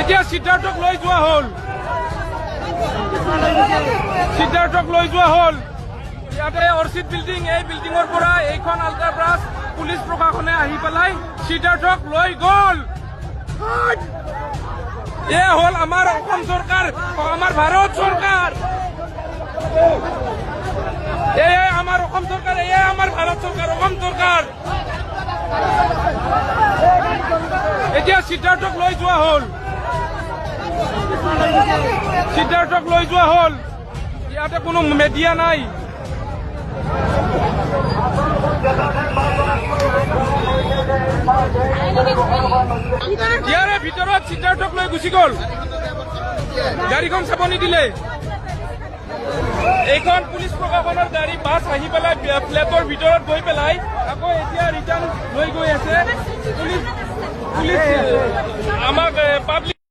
এতিয়া সিদ্ধাৰ্থক লৈ যোৱা হ'ল ইয়াতে অৰ্চিড বিল্ডিং এই বিল্ডিঙৰ পৰা এইখন আল্ট্ৰাব্ৰাছ পুলিচ প্ৰশাসনে আহি পেলাই সিদ্ধাৰ্থক লৈ গ'ল। এ হ'ল আমাৰ অসম চৰকাৰ, আমাৰ ভাৰত চৰকাৰ, এয়াই আমাৰ অসম চৰকাৰ, এয়াই আমাৰ ভাৰত চৰকাৰ, অসম চৰকাৰ। এতিয়া সিদ্ধাৰ্থক লৈ যোৱা হ'ল ইয়াতে কোনো মিডিয়া নাই। ইয়াৰে ভিতৰত সিদ্ধাৰ্থক লৈ গুচি গ'ল, গাড়ীখন চাব নিদিলে। এইখন পুলিচ প্ৰশাসনৰ গাড়ী বাছ আহি পেলাই ফ্লেটৰ ভিতৰত গৈ পেলাই আকৌ এতিয়া ৰিটাৰ্ণ লৈ গৈ আছে। পুলিচ আমাক পাব্লিক